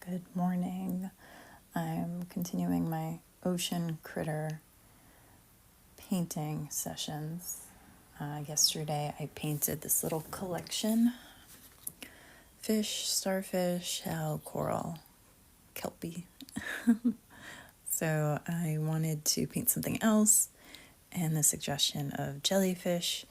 Good morning. I'm continuing my ocean critter painting sessions. Yesterday I painted this little collection: fish, starfish, shell, coral, kelpie. So I wanted to paint something else, and the suggestion of jellyfish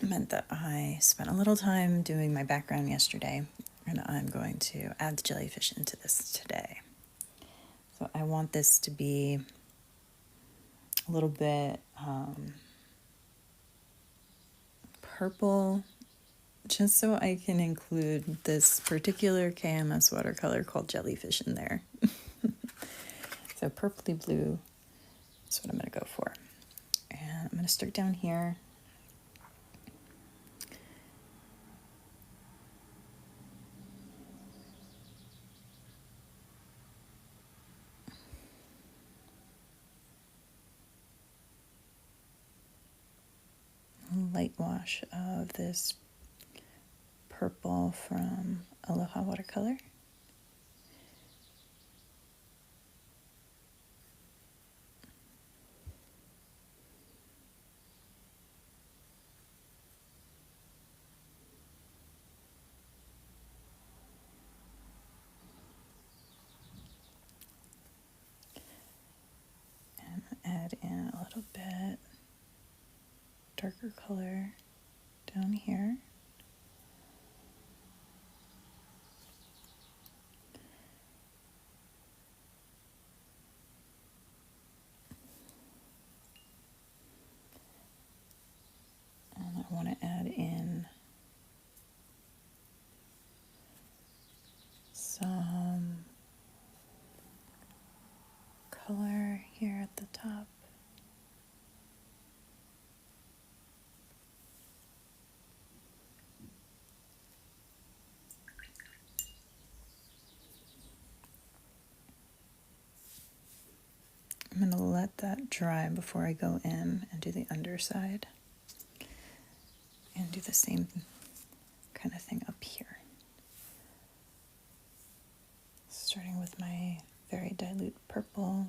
meant that I spent a little time doing my background yesterday, and I'm going to add the jellyfish into this today. So I want this to be a little bit purple, just so I can include this particular KMS watercolor called Jellyfish in there. So purpley blue is what I'm going to go for. And I'm going to start down here. Light wash of this purple from Aloha Watercolor. And add in a little bit darker color down here. And I want to add in some color here at the top. I'm going to let that dry before I go in and do the underside. And do the same kind of thing up here. Starting with my very dilute purple.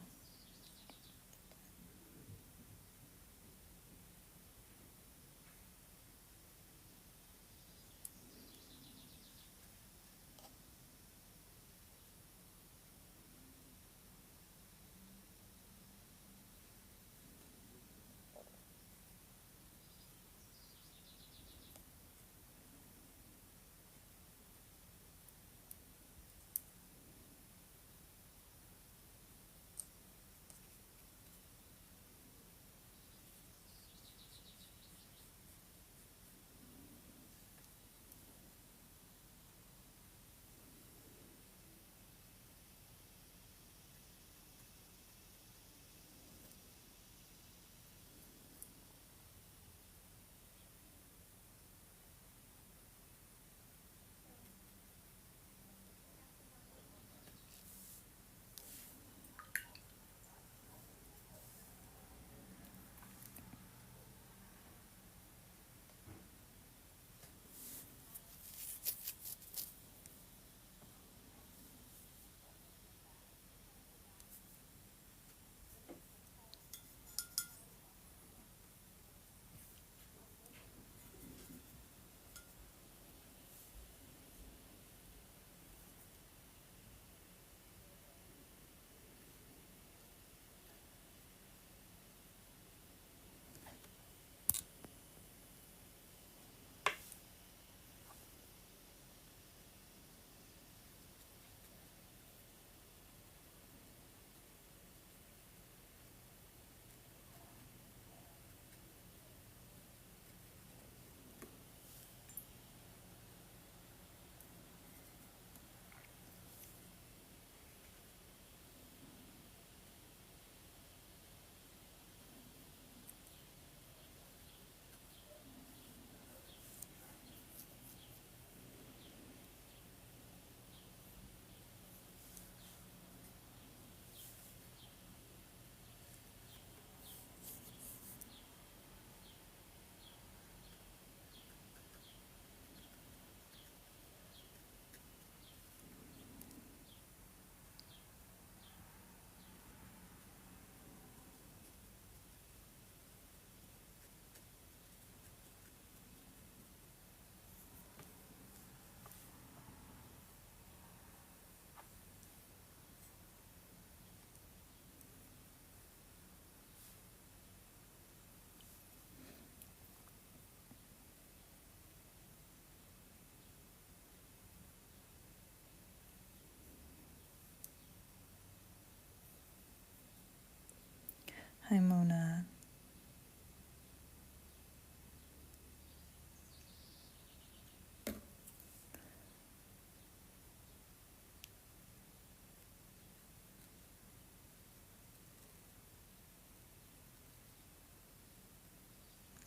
Hi, Mona.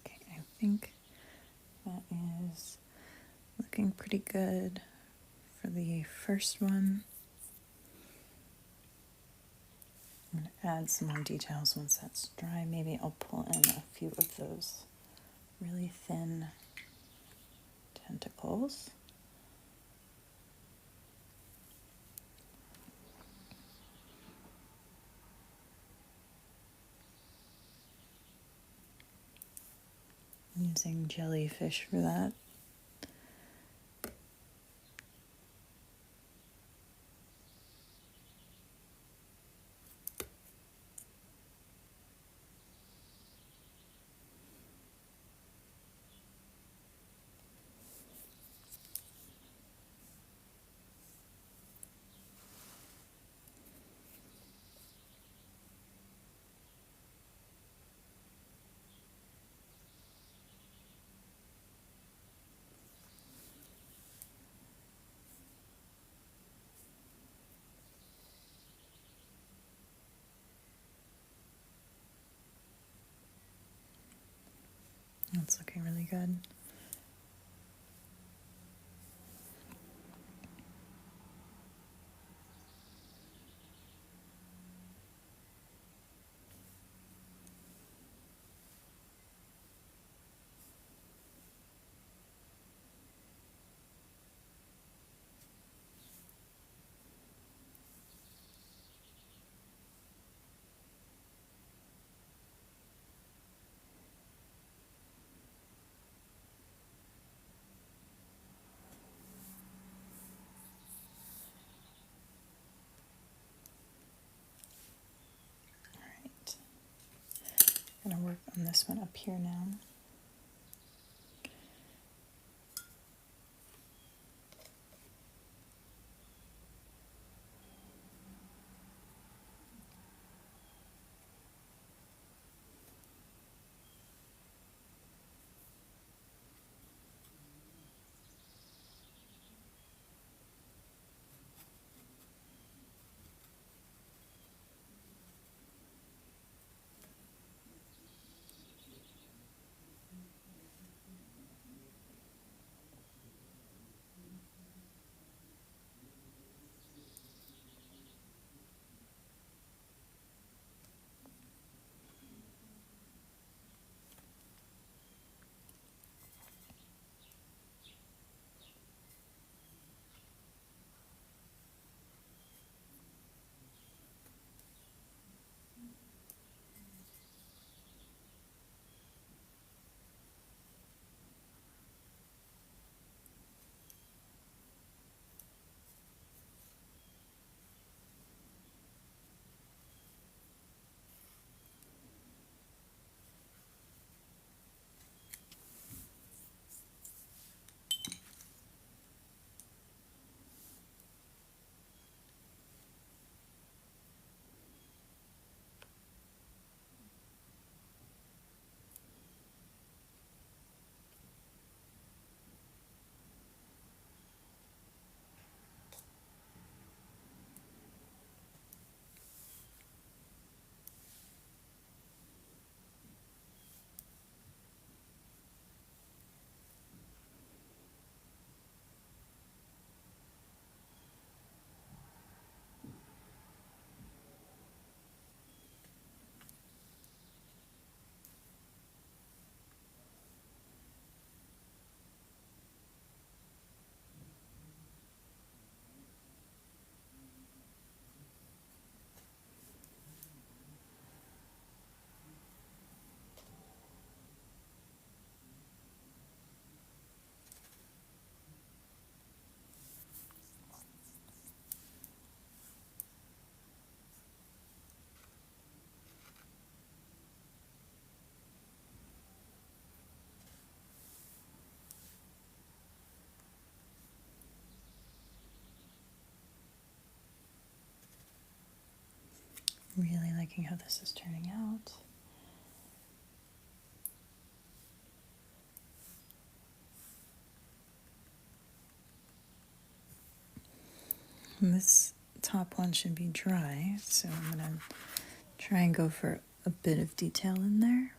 Okay, I think that is looking pretty good for the first one. I'm going to add some more details once that's dry. Maybe I'll pull in a few of those really thin tentacles. I'm using jellyfish for that. That's looking really good. Alright. I'm going to work on this one up here now. Really liking how this is turning out. And this top one should be dry, so I'm going to try and go for a bit of detail in there.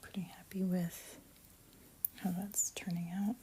Pretty happy with how that's turning out.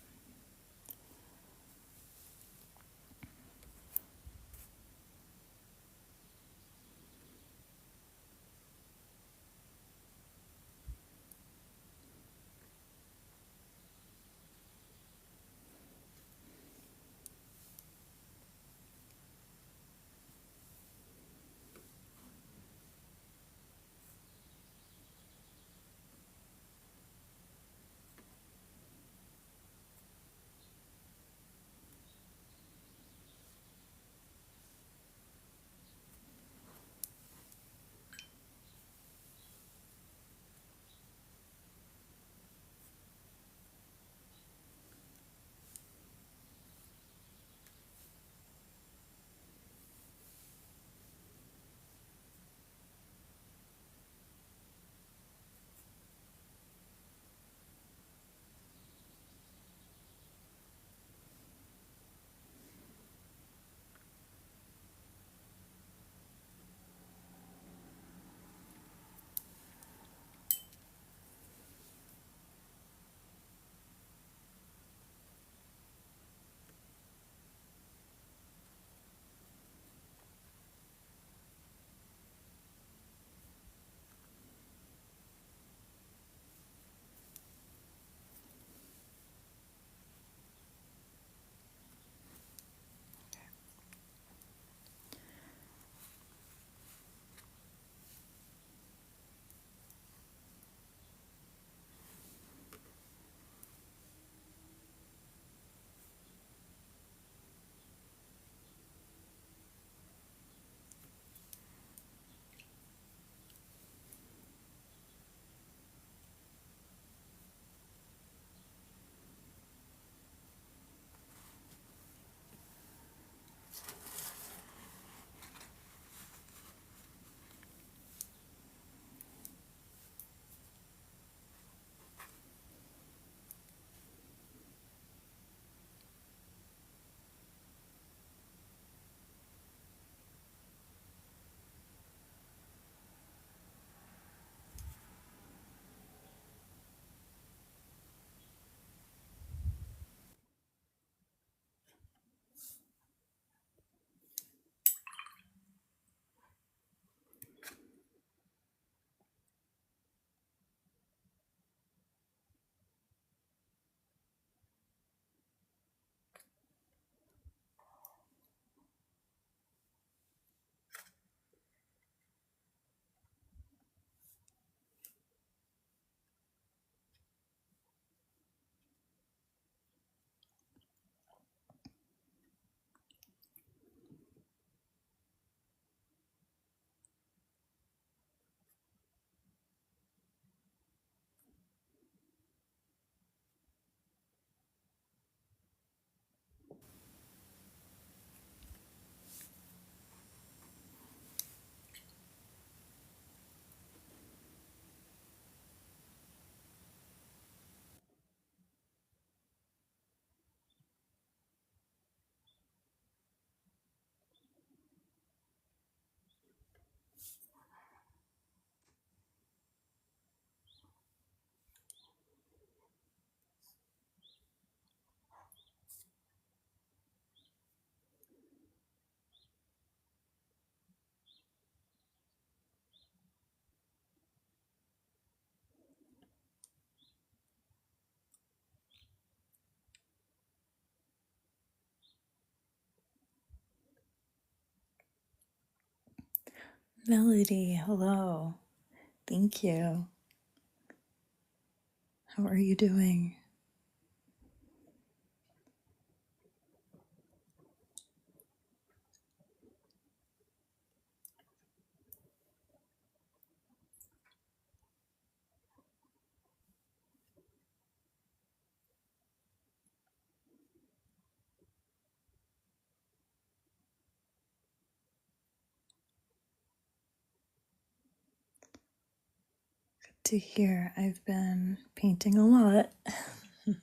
Melody, hello. Thank you. How are you doing? Good to hear. I've been painting a lot. Okay,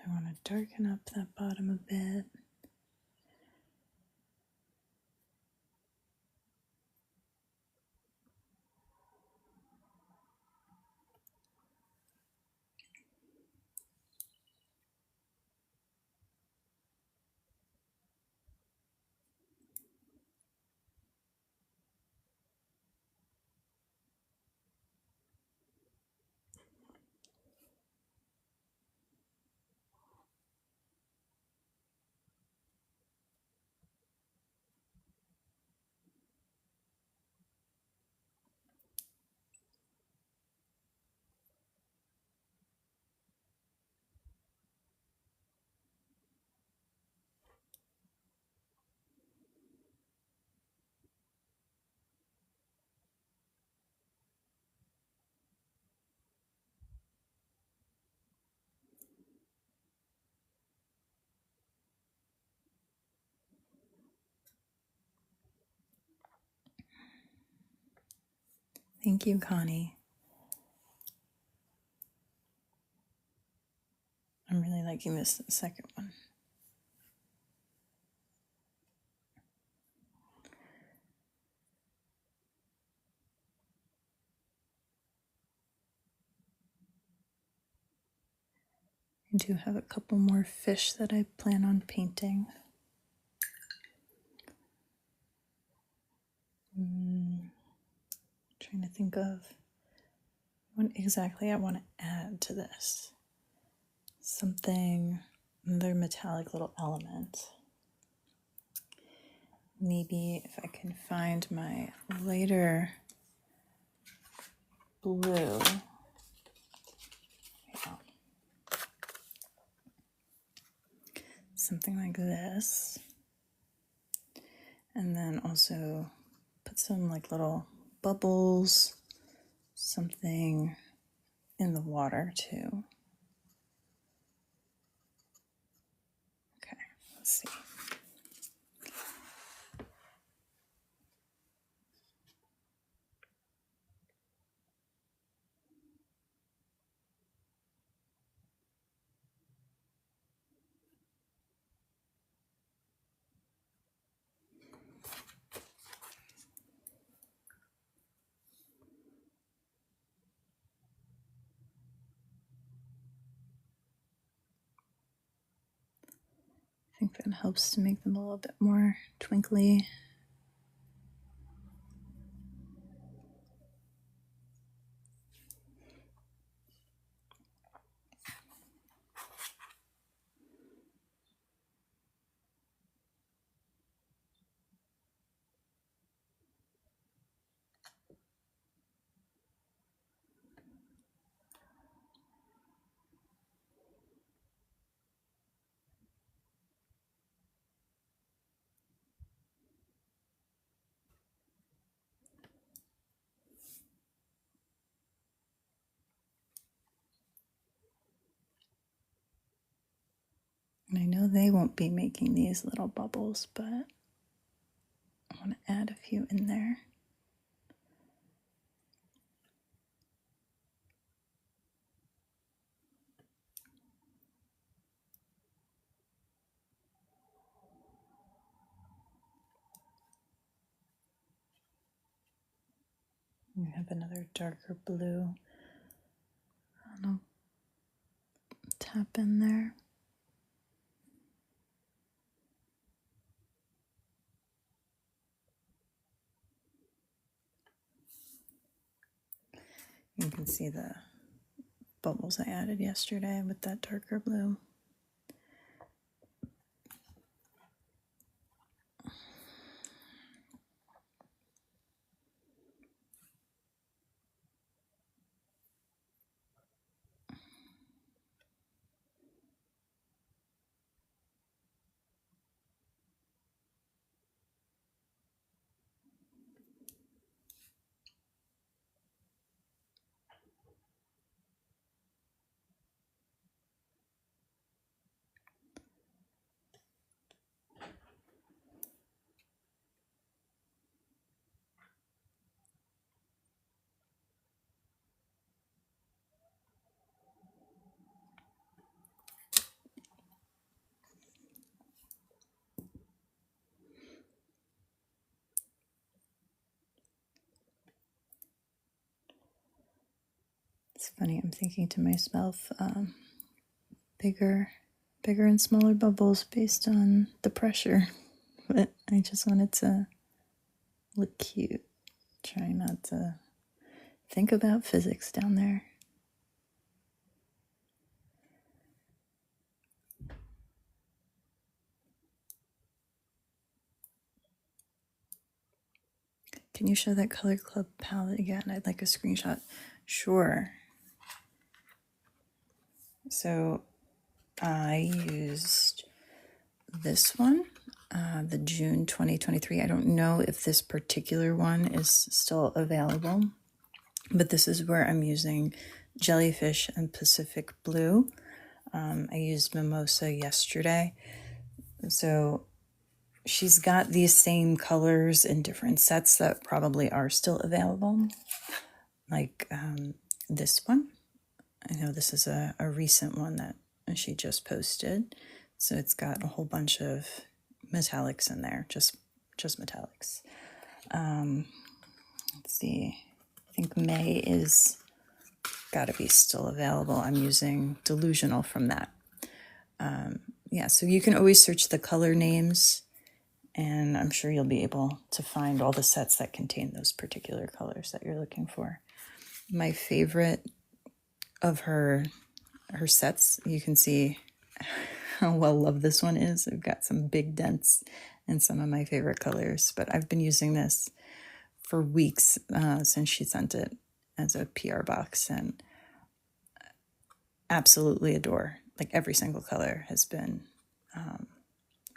I want to darken up that bottom a bit. Thank you, Connie. I'm really liking this second one. I do have a couple more fish that I plan on painting. Trying to think of what exactly I want to add to this. Something, another metallic little element. Maybe if I can find my lighter blue. Yeah. Something like this. And then also put some like little bubbles, something in the water too. Okay, let's see. I think that helps to make them a little bit more twinkly. And I know they won't be making these little bubbles, but I want to add a few in there. We have another darker blue. I'll tap in there. You can see the bubbles I added yesterday with that darker blue. It's funny, I'm thinking to myself, bigger and smaller bubbles based on the pressure. But I just wanted to look cute. Trying not to think about physics down there. Can you show that Color Club palette again? I'd like a screenshot. Sure. So I used this one, the June 2023. I don't know if this particular one is still available, but this is where I'm using Jellyfish and Pacific Blue. I used Mimosa yesterday. So she's got these same colors in different sets that probably are still available, like this one. I know this is a recent one that she just posted. So it's got a whole bunch of metallics in there, just metallics. Let's see. I think May is got to be still available. I'm using Delusional from that. Yeah, so you can always search the color names, and I'm sure you'll be able to find all the sets that contain those particular colors that you're looking for. My favorite of her sets, you can see how well loved this one is. I've got some big dents and some of my favorite colors, but I've been using this for weeks since she sent it as a PR box, and absolutely adore. Like every single color has been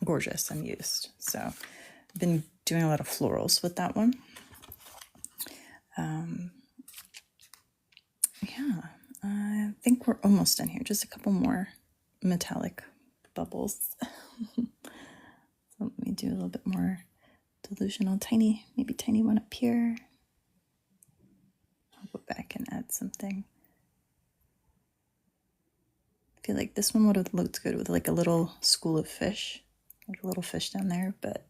gorgeous and used. So I've been doing a lot of florals with that one. Yeah, I think we're almost done here. Just a couple more metallic bubbles. So let me do a little bit more Delusional, maybe tiny one up here. I'll go back and add something. I feel like this one would have looked good with like a little school of fish, like a little fish down there, but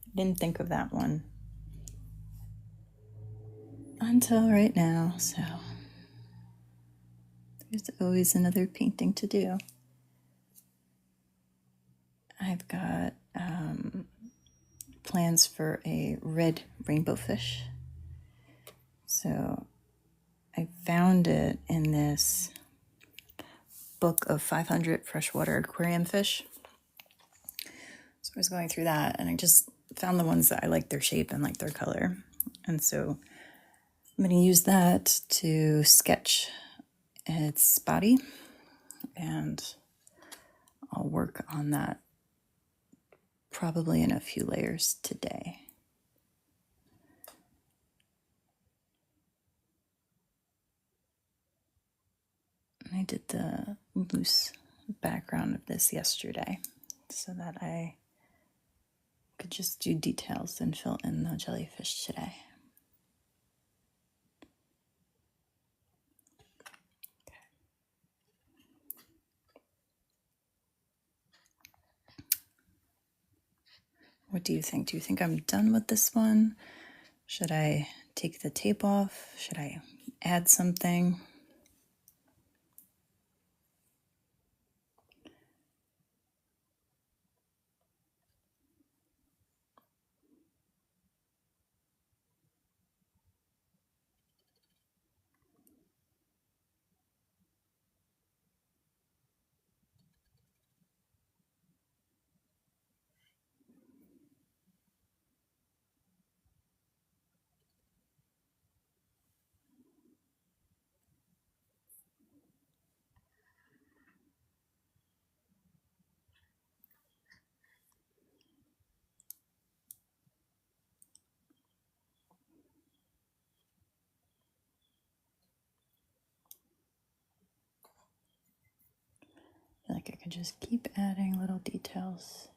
I didn't think of that one until right now. So there's always another painting to do. I've got plans for a red rainbow fish. So I found it in this book of 500 freshwater aquarium fish. So I was going through that, and I just found the ones that I like their shape and like their color. And so I'm going to use that to sketch its body, and I'll work on that probably in a few layers today. I did the loose background of this yesterday so that I could just do details and fill in the jellyfish today. What do you think? Do you think I'm done with this one? Should I take the tape off? Should I add something? just keep adding little details.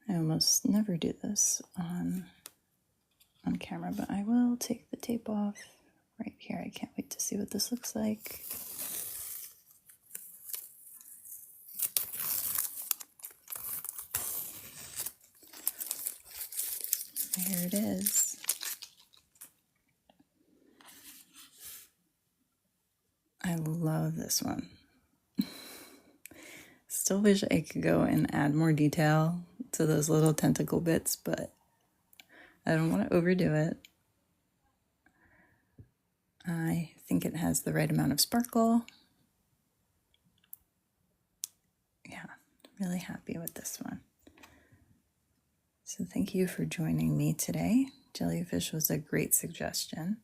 I almost never do this on camera, but I will take the tape off right here. I can't wait to see what this looks like. There it is. I love this one. Still wish I could go and add more detail to those little tentacle bits, but I don't want to overdo it. I think it has the right amount of sparkle. Yeah, really happy with this one. So thank you for joining me today. Jellyfish was a great suggestion.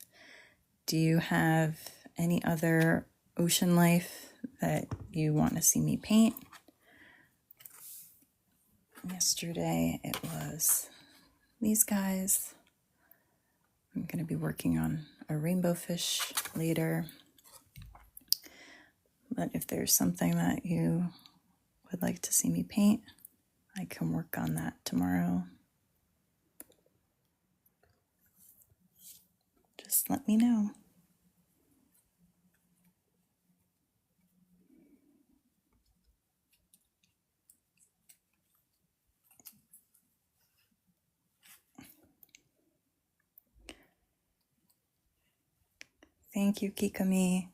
Do you have any other ocean life that you want to see me paint? Yesterday it was these guys. I'm going to be working on a rainbow fish later. But if there's something that you would like to see me paint, I can work on that tomorrow. Just let me know. Thank you, Kikami.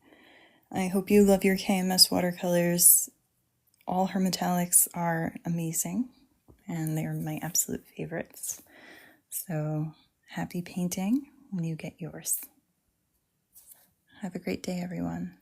I hope you love your KMS watercolors. All her metallics are amazing, and they're my absolute favorites. So happy painting when you get yours. Have a great day, everyone.